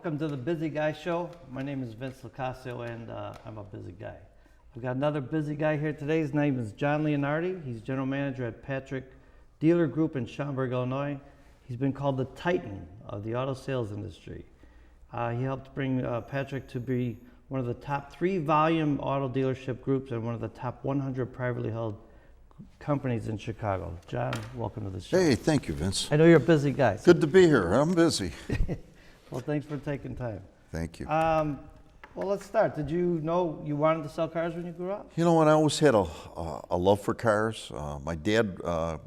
Welcome to the Busy Guy Show. My name is Vince LoCascio, and I'm a busy guy. We've got another busy guy here today. His name is John Leanardi. He's general manager at Patrick Dealer Group in Schaumburg, Illinois. He's been called the Titan of the auto sales industry. He helped bring Patrick to be one of the top 3 volume auto dealership groups and one of the top 100 privately held companies in Chicago. John, welcome to the show. Hey, thank you, Vince. I know you're a busy guy. So good to be here. I'm busy. well, thanks for taking time. Thank you. Well, let's start. Did you know you wanted to sell cars when you grew up? You know what? I always had a love for cars. My dad,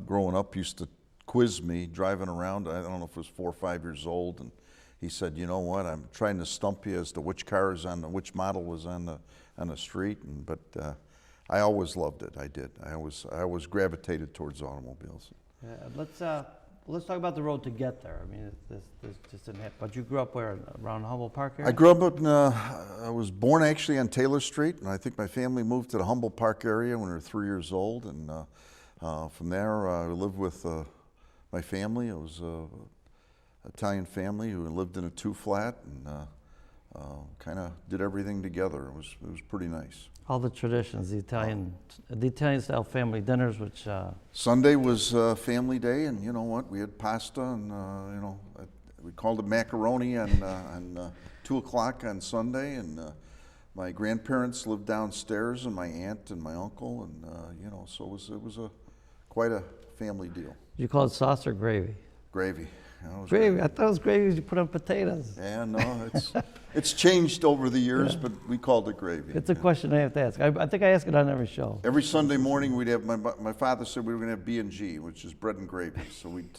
growing up, used to quiz me driving around. I don't know if I was 4 or 5 years old, and he said, "You know what? I'm trying to stump you as to which car is on which model was on the street." But I always loved it. I did. I always gravitated towards automobiles. Yeah, let's talk about the road to get there. I mean, this just didn't happen. But you grew up where, around Humboldt Park area? I grew up in, I was born actually on Taylor Street, and I think my family moved to the Humboldt Park area when we were 3 years old. And from there, I lived with my family. It was an Italian family who lived in a 2-flat, and kind of did everything together. It was pretty nice. All the traditions, the Italian style family dinners, which Sunday was family day, and you know what? We had pasta, and we called it macaroni on 2 o'clock on Sunday, and my grandparents lived downstairs, and my aunt and my uncle, and so it was quite a family deal. You call it sauce or gravy? Gravy. Gravy. I thought it was gravy you put on potatoes. Yeah, no, it's changed over the years, yeah. But we called it gravy. It's a question I have to ask. I think I ask it on every show. Every Sunday morning we'd have, my father said we were going to have B&G, which is bread and gravy. So we'd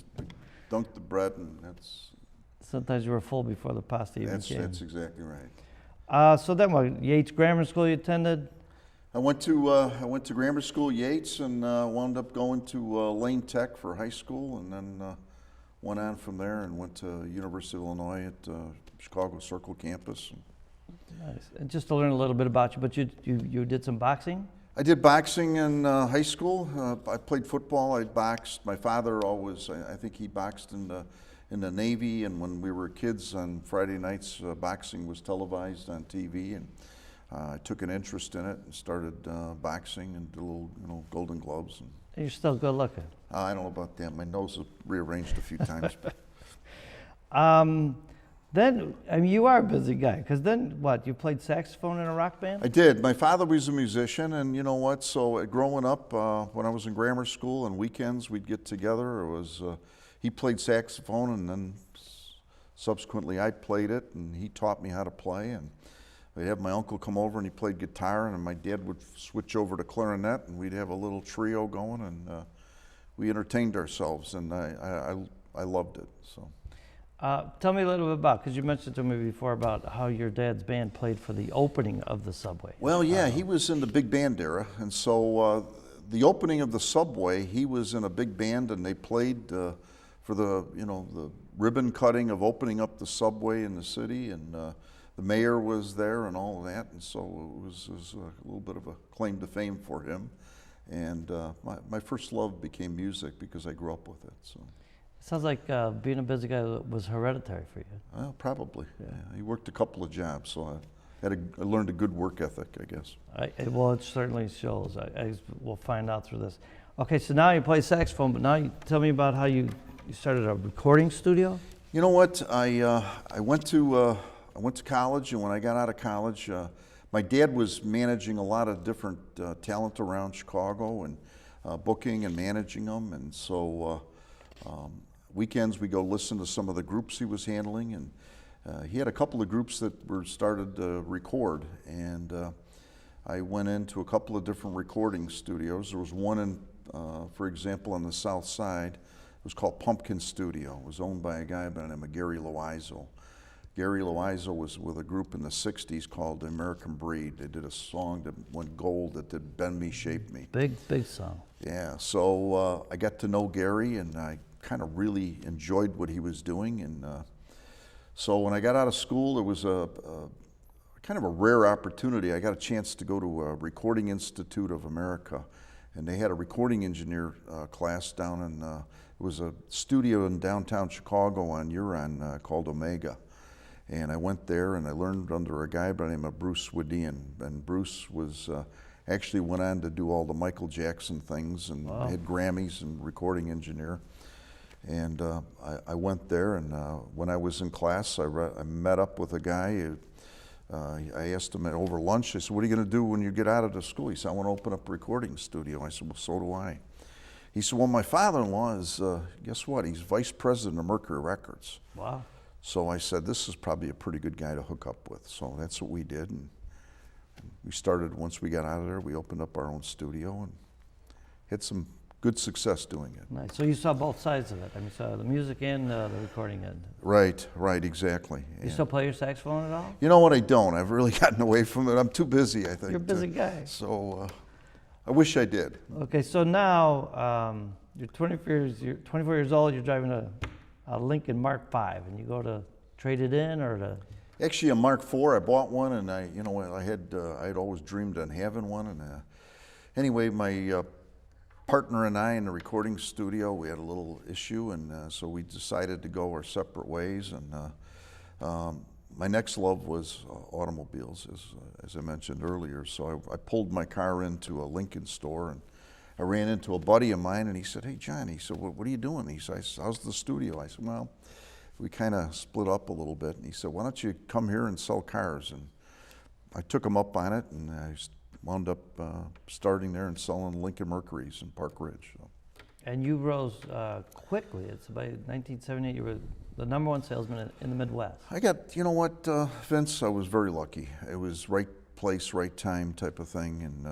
dunk the bread, and that's... Sometimes you were full before the pasta even came. That's exactly right. So then what, Yates Grammar School you attended? I went to grammar school, Yates, and wound up going to Lane Tech for high school, and then went on from there and went to University of Illinois at Chicago Circle campus. Nice. And just to learn a little bit about you, but you did some boxing? I did boxing in high school. I played football. I boxed. My father always, I think he boxed in the Navy, and when we were kids on Friday nights, boxing was televised on TV, and I took an interest in it and started boxing and did a little, Golden Gloves. And you're still good looking. I don't know about that. My nose was rearranged a few times. Then, I mean, you are a busy guy, because then what, you played saxophone in a rock band? I did. My father was a musician, and you know what, so growing up, when I was in grammar school and weekends, we'd get together. He played saxophone, and then subsequently I played it, and he taught me how to play, and we'd have my uncle come over and he played guitar, and my dad would switch over to clarinet, and we'd have a little trio going, and we entertained ourselves, and I loved it. So, tell me a little bit about, because you mentioned to me before about how your dad's band played for the opening of the subway. Well, yeah, he was in the big band era, and so the opening of the subway, he was in a big band, and they played for the the ribbon cutting of opening up the subway in the city, and the mayor was there and all of that, and so it was a little bit of a claim to fame for him. And my first love became music because I grew up with it. So it sounds like being a busy guy was hereditary for you. Well, probably. Yeah. He worked a couple of jobs, so I learned a good work ethic, I guess. Well, it certainly shows. We'll find out through this. Okay, so now you play saxophone, but now you tell me about how you started a recording studio. You know what? I went to college, and when I got out of college, my dad was managing a lot of different talent around Chicago, and booking and managing them, and so weekends we go listen to some of the groups he was handling, and he had a couple of groups that were started to record, and I went into a couple of different recording studios. There was one in, for example, on the south side. It was called Pumpkin Studio. It was owned by a guy by the name of Gary Loiseau. Gary Loiseau was with a group in the 60s called The American Breed. They did a song that went gold that did Bend Me, Shape Me. Big song. Yeah, so I got to know Gary, and I kind of really enjoyed what he was doing. And so when I got out of school, there was a kind of a rare opportunity. I got a chance to go to a Recording Institute of America, and they had a recording engineer class down in, it was a studio in downtown Chicago on Huron called Omega. And I went there and I learned under a guy by the name of Bruce Wadian. And Bruce was actually went on to do all the Michael Jackson things and had Grammys and recording engineer. And I went there, and when I was in class, I met up with a guy. I asked him over lunch, I said, what are you going to do when you get out of the school? He said, I want to open up a recording studio. I said, well, so do I. He said, well, my father-in-law is, guess what? He's vice president of Mercury Records. Wow. So I said, this is probably a pretty good guy to hook up with. So that's what we did. And we started, once we got out of there, we opened up our own studio and had some good success doing it. Nice. So you saw both sides of it. I mean, you saw the music and the recording end. Right, exactly. You still play your saxophone at all? You know what, I don't. I've really gotten away from it. I'm too busy, I think. You're a busy guy. So I wish I did. Okay, so now you're 24 years old, you're driving a Lincoln Mark V, and you go to trade it in or to... Actually, a Mark IV, I bought one, and I had always dreamed on having one. And anyway, my partner and I in the recording studio, we had a little issue, and so we decided to go our separate ways. And my next love was automobiles, as I mentioned earlier. So I pulled my car into a Lincoln store, and I ran into a buddy of mine, and he said, hey, John, he said, what are you doing? He said, how's the studio? I said, well, we kind of split up a little bit. And he said, why don't you come here and sell cars? And I took him up on it, and I wound up starting there and selling Lincoln Mercuries in Park Ridge. So. And you rose quickly. It's by 1978, you were the #1 salesman in the Midwest. I got, you know what, Vince, I was very lucky. It was right place, right time type of thing. And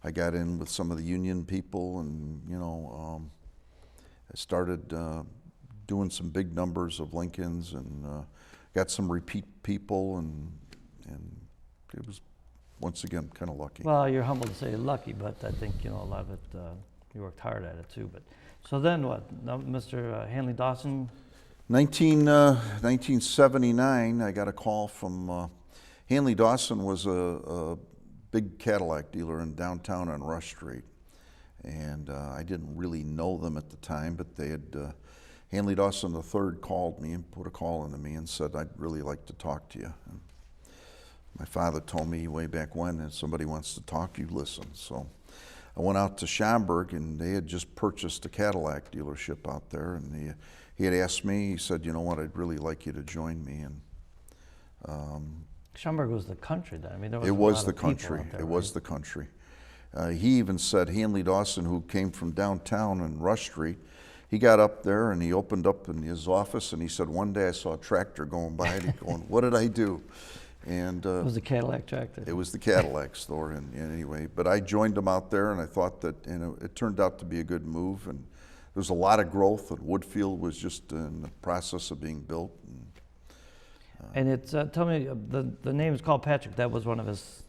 I got in with some of the union people, and, I started doing some big numbers of Lincolns, and got some repeat people, and it was, once again, kind of lucky. Well, you're humble to say you're lucky, but I think, a lot of it, you worked hard at it too. But so then what? Now, Mr. Hanley Dawson? 1979, I got a call from, Hanley Dawson was a big Cadillac dealer in downtown on Rush Street. And I didn't really know them at the time, but they had, Hanley Dawson III called me and put a call into me and said, I'd really like to talk to you. And my father told me way back when, if somebody wants to talk, you listen. So I went out to Schaumburg, and they had just purchased a Cadillac dealership out there, and he had asked me, he said, you know what, I'd really like you to join me. And Schaumburg was the country then. I mean, there was it a was lot the of people country. out there, It right? was the country. He even said Hanley Dawson, who came from downtown and Rush Street, he got up there and he opened up in his office, and he said, one day I saw a tractor going by, and he's going, what did I do? And It was the Cadillac tractor. it was the Cadillac store, and anyway, but I joined them out there, and I thought that, it turned out to be a good move, and there was a lot of growth, and Woodfield was just in the process of being built. And it's tell me, the name is called Patrick. That was one of his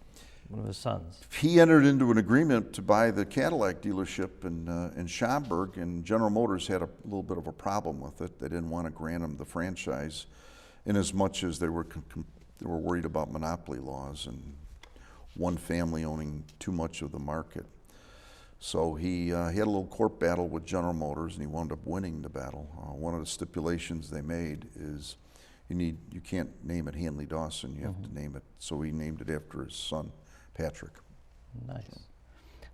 sons. He entered into an agreement to buy the Cadillac dealership in Schaumburg, and General Motors had a little bit of a problem with it. They didn't want to grant him the franchise, in as much as they were worried about monopoly laws and one family owning too much of the market. So he had a little court battle with General Motors, and he wound up winning the battle. One of the stipulations they made is you can't name it Hanley Dawson, you have to name it. So he named it after his son, Patrick. Nice.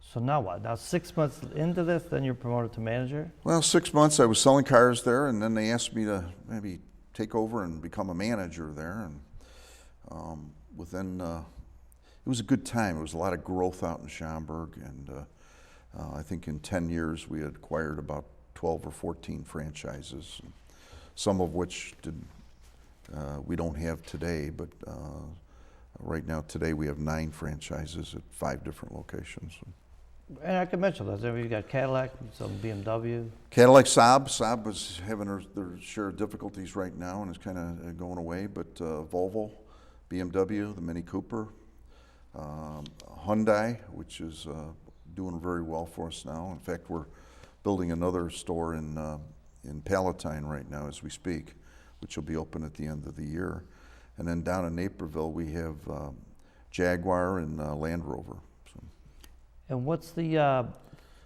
So now what? Now 6 months into this, then you're promoted to manager? Well, 6 months I was selling cars there, and then they asked me to maybe take over and become a manager there. And within, it was a good time. There was a lot of growth out in Schaumburg, and I think in 10 years we had acquired about 12 or 14 franchises, some of which we don't have today, but right now today we have 9 franchises at 5 different locations. And I could mention those. I mean, you got Cadillac, some BMW. Cadillac Saab was having their share of difficulties right now, and it's kind of going away, but Volvo, BMW, the Mini Cooper, Hyundai, which is doing very well for us now. In fact, we're building another store in Palatine right now as we speak, which will be open at the end of the year. And then down in Naperville, we have Jaguar and Land Rover. So. And what's the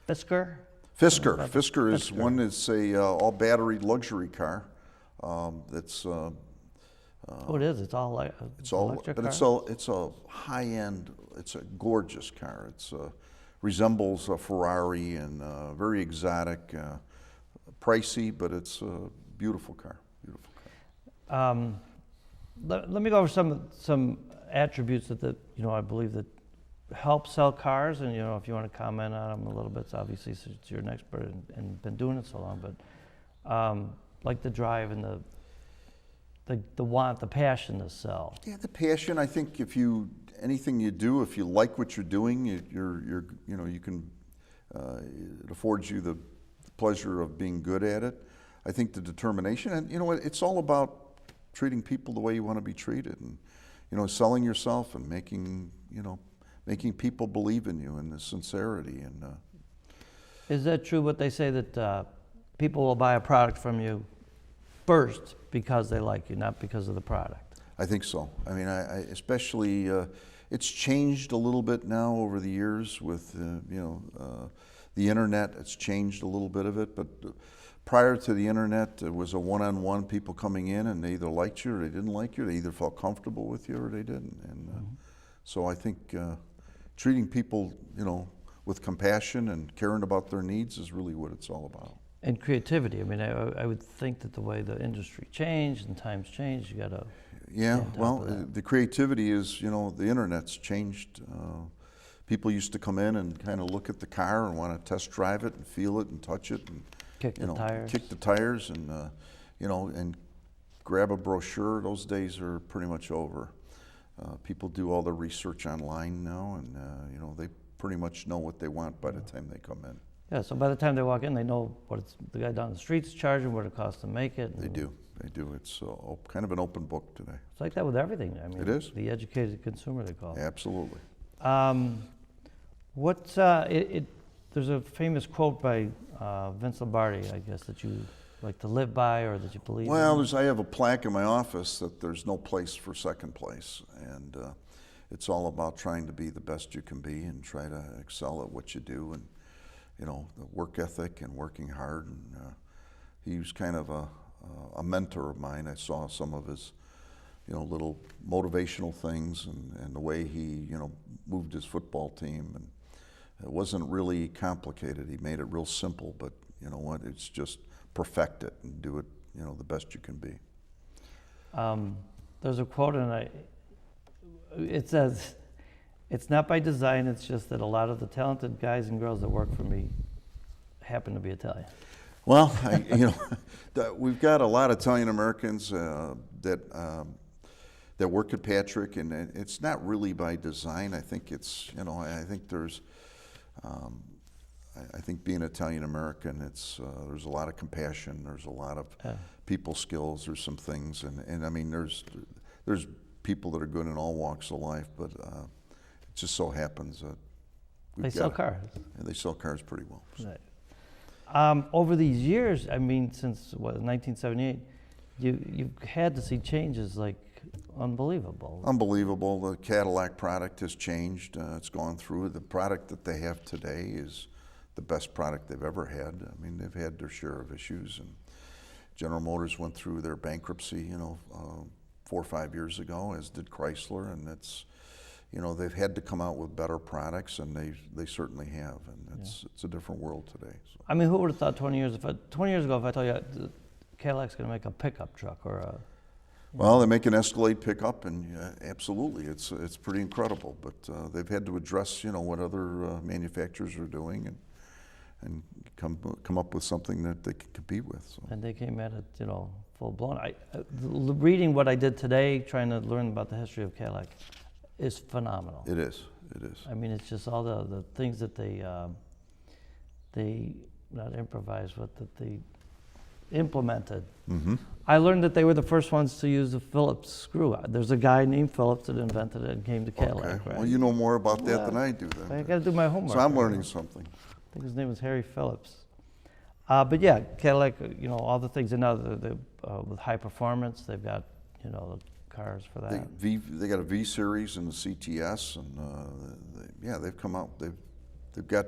Fisker? Fisker is one. It's a all-battery luxury car. That's Oh, it is. It's all like It's all, electric but car? it's a high-end. It's a gorgeous car. It's resembles a Ferrari and very exotic, pricey, but it's a beautiful car. Beautiful car. Let me go over some attributes that I believe that help sell cars, and if you want to comment on them a little bit, obviously since you're an expert and been doing it so long, but like the drive and the want, the passion to sell. Yeah, the passion. I think anything you do, if you like what you're doing, you can. It affords you the pleasure of being good at it. I think the determination, and it's all about treating people the way you want to be treated, and selling yourself and making people believe in you and the sincerity. And Is that true? What they say that people will buy a product from you first because they like you, not because of the product? I think so. I mean, I especially it's changed a little bit now over the years with the internet. It's changed a little bit of it, but prior to the internet, it was a one-on-one, people coming in and they either liked you or they didn't like you. They either felt comfortable with you or they didn't. And so I think treating people, with compassion and caring about their needs is really what it's all about. And creativity. I mean, I would think that the way the industry changed and times changed, you got to. Yeah, well, the creativity is, the internet's changed. People used to come in and kind of look at the car and want to test drive it and feel it and touch it and Kick the tires and and grab a brochure. Those days are pretty much over. People do all their research online now, and they pretty much know what they want by the time they come in. Yeah, so by the time they walk in, they know the guy down the street's charging, what it costs to make it. They do. It's kind of an open book today. It's like that with everything. I mean, it is. The educated consumer, they call it. Absolutely. There's a famous quote by Vince Lombardi, I guess, that you like to live by or that you believe in. Well, I have a plaque in my office that there's no place for second place, and it's all about trying to be the best you can be and try to excel at what you do, and the work ethic and working hard. And he was kind of a mentor of mine. I saw some of his little motivational things and the way he moved his football team, and it wasn't really complicated. He made it real simple, but you know what? It's just perfect it and do it, the best you can be. There's a quote, and it says, "It's not by design. It's just that a lot of the talented guys and girls that work for me happen to be Italian." Well, we've got a lot of Italian Americans that work at Patrick, and it's not really by design. I think it's, I think there's. I think being Italian American, there's a lot of compassion. There's a lot of people skills. There's some things, and I mean, there's people that are good in all walks of life, but it just so happens that they sell cars. And they sell cars pretty well. So. Right. Over these years, I mean, since 1978, you've had to see changes like unbelievable. Unbelievable. The Cadillac product has changed. It's gone through. The product that they have today is the best product they've ever had. I mean, they've had their share of issues, and General Motors went through their bankruptcy, 4 or 5 years ago, as did Chrysler, and it's, they've had to come out with better products, and they certainly have, and it's a different world today. So. I mean, who would have thought 20 years ago if I told you Cadillac's going to make a pickup truck or a... Well, they make an Escalade pickup, and absolutely, it's pretty incredible. But they've had to address, what other manufacturers are doing, and come up with something that they can compete with. So. And they came at it, full blown. Reading what I did today, trying to learn about the history of Cadillac, is phenomenal. It is. I mean, it's just all the things that they not improvised, but that they implemented. Mm-hmm. I learned that they were the first ones to use the Phillips screw. There's a guy named Phillips that invented it and came to Cadillac. Okay. Right? Well, you know more about that than I do then. I got to do my homework. So I'm learning something. I think his name was Harry Phillips. But yeah, Cadillac, all the things, and now with high performance, they've got, the cars for that. They got a V series and the CTS, and they've come out. They've got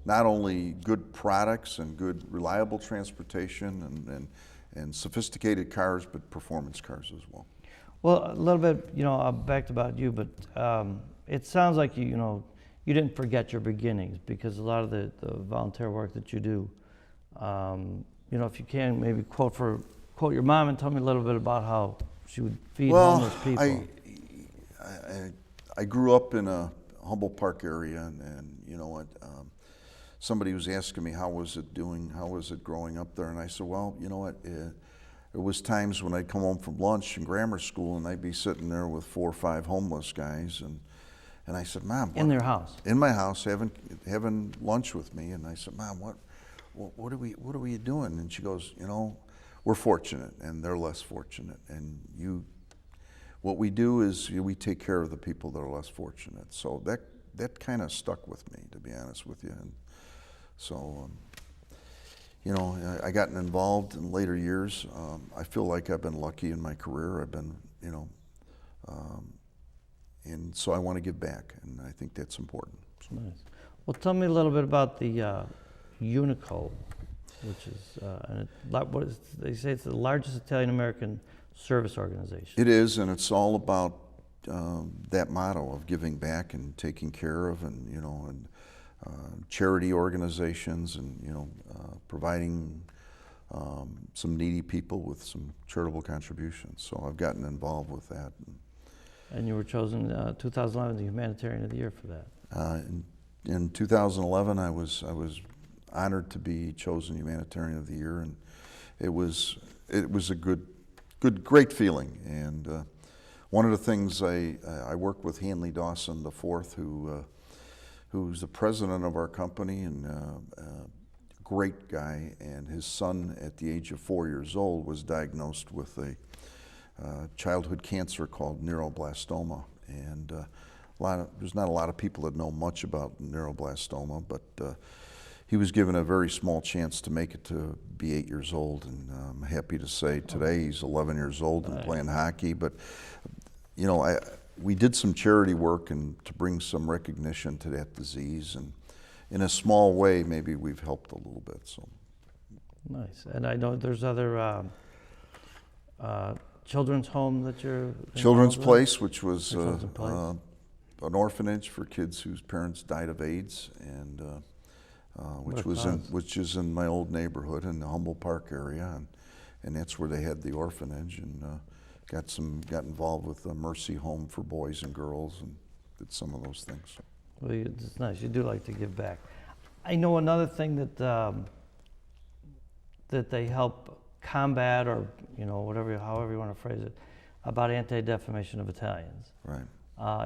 not only good products and good reliable transportation and sophisticated cars, but performance cars as well. Well, a little bit, back about you, but it sounds like you didn't forget your beginnings, because a lot of the volunteer work that you do, if you can, maybe quote your mom and tell me a little bit about how she would feed homeless people. I grew up in a Humboldt Park area, and you know what? Somebody was asking me how was it growing up there, and I said, well, you know what? There was times when I'd come home from lunch in grammar school, and I'd be sitting there with 4 or 5 homeless guys, and I said, Mom, In their house? In my house, having lunch with me, and I said, Mom, what are we doing? And she goes, we're fortunate, and they're less fortunate, and what we do is we take care of the people that are less fortunate. So that kind of stuck with me, to be honest with you. And so, I gotten involved in later years. I feel like I've been lucky in my career. I've been, and so I want to give back, and I think that's important. So. Nice. Well, tell me a little bit about the Unico, which is, they say it's the largest Italian-American service organization. It is, and it's all about that motto of giving back and taking care of, and charity organizations, and providing some needy people with some charitable contributions. So I've gotten involved with that. And you were chosen 2011 the Humanitarian of the Year for that. In 2011, I was honored to be chosen Humanitarian of the Year, and it was a great feeling. And one of the things I worked with Hanley Dawson IV, who's the president of our company, and great guy, and his son at the age of 4 years old was diagnosed with a childhood cancer called neuroblastoma. And there's not a lot of people that know much about neuroblastoma, but he was given a very small chance to make it to be 8 years old, and I'm happy to say today he's 11 years old and playing hockey. But we did some charity work and to bring some recognition to that disease, and in a small way, maybe we've helped a little bit. So nice. And I know there's other children's home that you're Children's Place, with? which was an orphanage for kids whose parents died of AIDS, and which is in my old neighborhood in the Humboldt Park area, and that's where they had the orphanage, and got involved with the Mercy Home for boys and girls, and did some of those things. Well, it's nice. You do like to give back. I know another thing that they help combat, or however you want to phrase it, about anti-defamation of Italians. Right.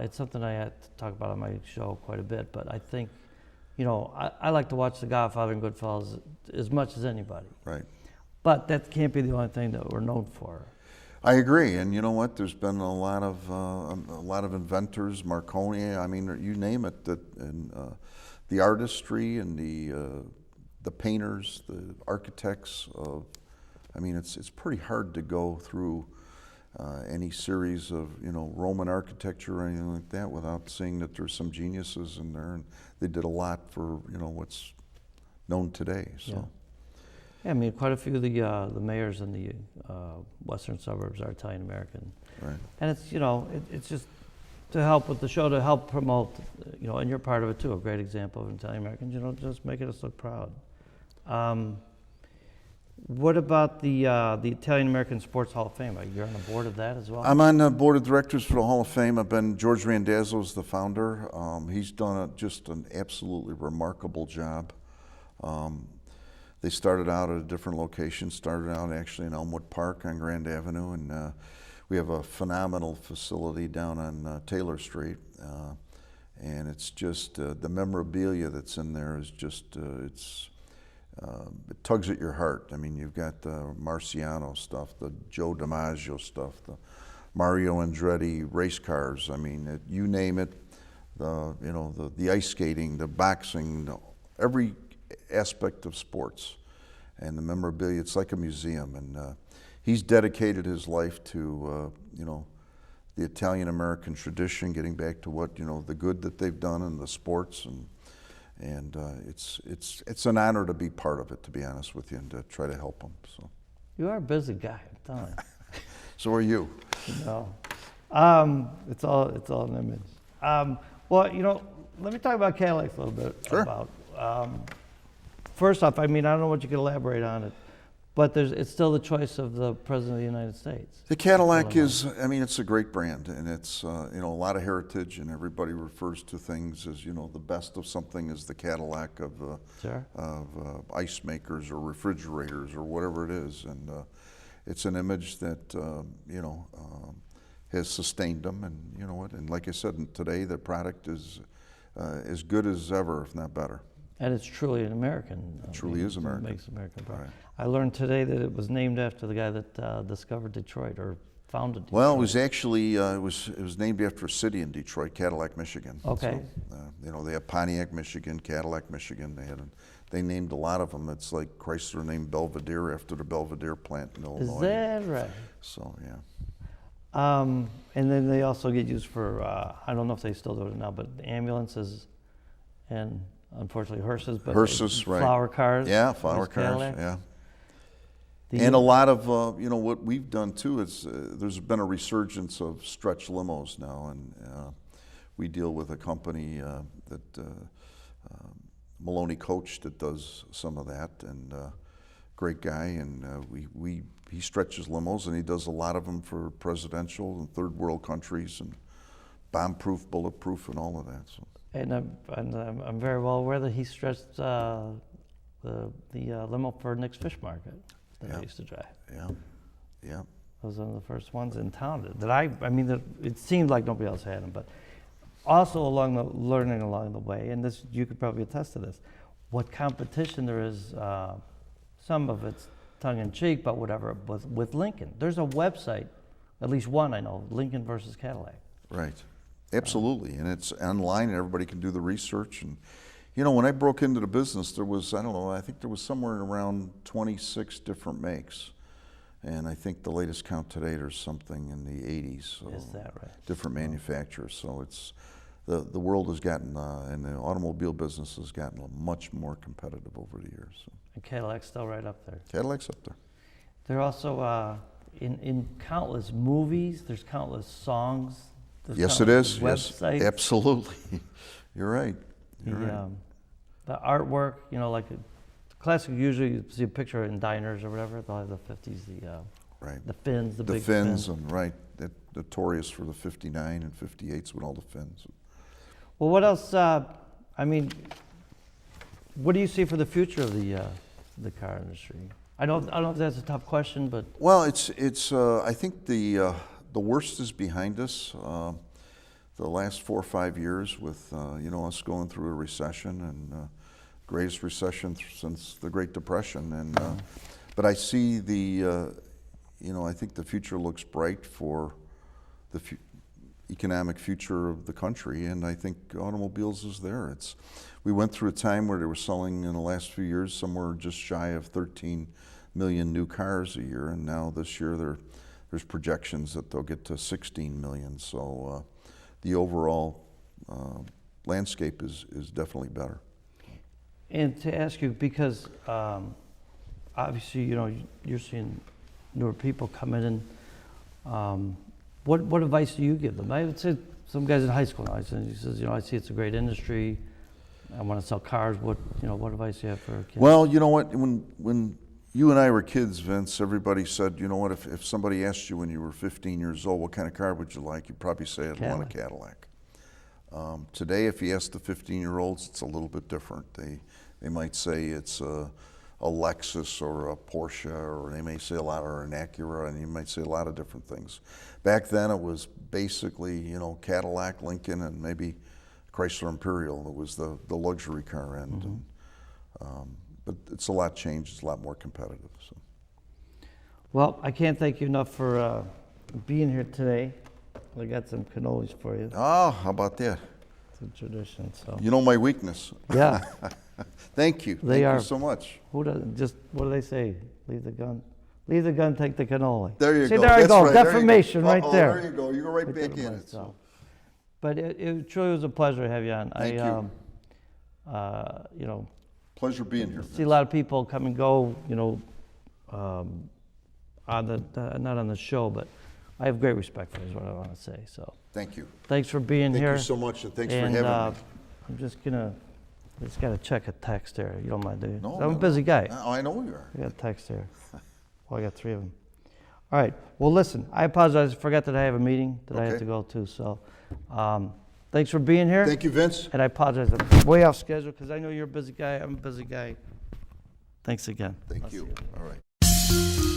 It's something I had to talk about on my show quite a bit, but I think, I like to watch The Godfather and Goodfellas as much as anybody. Right. But that can't be the only thing that we're known for. I agree, and you know what? There's been a lot of inventors, Marconi. I mean, you name it. The artistry and the painters, the architects. It's pretty hard to go through any series of Roman architecture or anything like that without seeing that there's some geniuses in there, and they did a lot for what's known today. So. Yeah. Yeah, quite a few of the mayors in the western suburbs are Italian American, right. And it's it's just to help with the show, to help promote, and you're part of it too. A great example of Italian Americans, just making us look proud. What about the Italian American Sports Hall of Fame? You're on the board of that as well? I'm on the board of directors for the Hall of Fame. George Randazzo's the founder. He's done just an absolutely remarkable job. They started out at a different location, started out actually in Elmwood Park on Grand Avenue, and we have a phenomenal facility down on Taylor Street, and it's just, the memorabilia that's in there is just, it tugs at your heart. You've got the Marciano stuff, the Joe DiMaggio stuff, the Mario Andretti race cars. You name it, the ice skating, the boxing, every aspect of sports, and the memorabilia. It's like a museum, and he's dedicated his life to the Italian American tradition, getting back to what the good that they've done in the sports, and it's an honor to be part of it, to be honest with you, and to try to help them. So you are a busy guy, I'm telling you. So are you. No. It's all an image. Well, let me talk about Cadillacs a little bit. Sure. First off, I mean, I don't know what you can elaborate on it, but it's still the choice of the President of the United States. The Cadillac is, I mean, it's a great brand, and it's, a lot of heritage, and everybody refers to things as, the best of something is the Cadillac of Sure. Ice makers or refrigerators or whatever it is. And it's an image that, has sustained them. And you know what? And like I said, today the product is as good as ever, if not better. And it's truly an American. It truly is American. It makes American product. Right. I learned today that it was named after the guy that discovered Detroit or founded Detroit. Well, it was actually it was named after a city in Detroit, Cadillac, Michigan. Okay. So, they have Pontiac, Michigan, Cadillac, Michigan. They named a lot of them. It's like Chrysler named Belvedere after the Belvedere plant in Illinois. Is that right? So yeah. And then they also get used for, I don't know if they still do it now, but ambulances and unfortunately hearses, but Hearses, right. flower cars. Yeah, flower those cars, Cadillacs. yeah. The- And a lot of, what we've done too is there's been a resurgence of stretch limos now, and we deal with a company that Maloney Coach that does some of that, and great guy, and he stretches limos, and he does a lot of them for presidential and third world countries, and bomb-proof, bulletproof, and all of that. So. And I'm very well aware that he stretched the limo for Nick's Fish Market that I used to drive. Yeah, yeah. That was one of the first ones in town that it seemed like nobody else had them, but also learning along the way, and this you could probably attest to this, what competition there is. Some of it's tongue-in-cheek, but whatever, with Lincoln. There's a website, at least one I know, Lincoln versus Cadillac. Right. Absolutely. And it's online, and everybody can do the research. And, when I broke into the business, there was, I don't know, I think there was somewhere around 26 different makes. And I think the latest count today, there's something in the 80s. So Is that right? different manufacturers. So it's, the world has gotten, and the automobile business has gotten much more competitive over the years. So. And Cadillac's still right up there. Cadillac's up there. They're also in countless movies. There's countless songs. There's Yes, it countless is. Websites. Yes, absolutely. You're right. You're right. The artwork, like classic. Usually, you see a picture in diners or whatever. They'll have the 50s, Right. the fins, the The big fins, and right, notorious for the 59 and 58s with all the fins. Well, what else? What do you see for the future of the car industry? I don't know if that's a tough question, but Well, it's. I think the worst is behind us. The last 4 or 5 years with us going through a recession, and greatest recession since the Great Depression, and but I see I think the future looks bright for the economic future of the country, and I think automobiles is there. We went through a time where they were selling in the last few years somewhere just shy of 13 million new cars a year, and now this year there's projections that they'll get to 16 million. So the overall landscape is definitely better. and to ask you because obviously you're seeing newer people coming in. What advice do you give them? I would say some guys in high school now. He says, I see it's a great industry. I want to sell cars. What advice do you have for kids? Well, you know what? When you and I were kids, Vince, everybody said, if somebody asked you when you were 15 years old, what kind of car would you like? You'd probably say, I'd want a Cadillac. Today, if you ask the 15-year-olds, it's a little bit different. They might say it's a Lexus or a Porsche, or they may say or an Acura, and you might say a lot of different things. Back then, it was basically, Cadillac, Lincoln, and maybe Chrysler Imperial. It was the luxury car end. Mm-hmm. But it's a lot changed. It's a lot more competitive. So. Well, I can't thank you enough for being here today. I got some cannolis for you. Oh, how about that? It's a tradition. So. You know my weakness. Yeah. Thank you. Thank you so much. Who doesn't? Just what do they say? Leave the gun. Leave the gun. Take the cannoli. There you See, go. there I That's go. right. Defamation right there. There you go. You go right back in it. So. But it truly was a pleasure to have you on. Thank you. Pleasure being here. See a lot of people come and go. On the not on the show, but I have great respect for you, is what I want to say. So Thank you. thanks for being Thank here. you so much, and thanks for And, having me. I'm just got to check a text there. You don't mind, do you? No, I'm a no, busy guy. no, I know you are. I got a text here. Well, I got 3 of them. All right. Well, listen, I apologize. I forgot that I have a meeting that I have Okay. to go to. So thanks for being here. Thank you, Vince. And I apologize. I'm way off schedule because I know you're a busy guy. I'm a busy guy. Thanks again. Thank I'll see you. All right.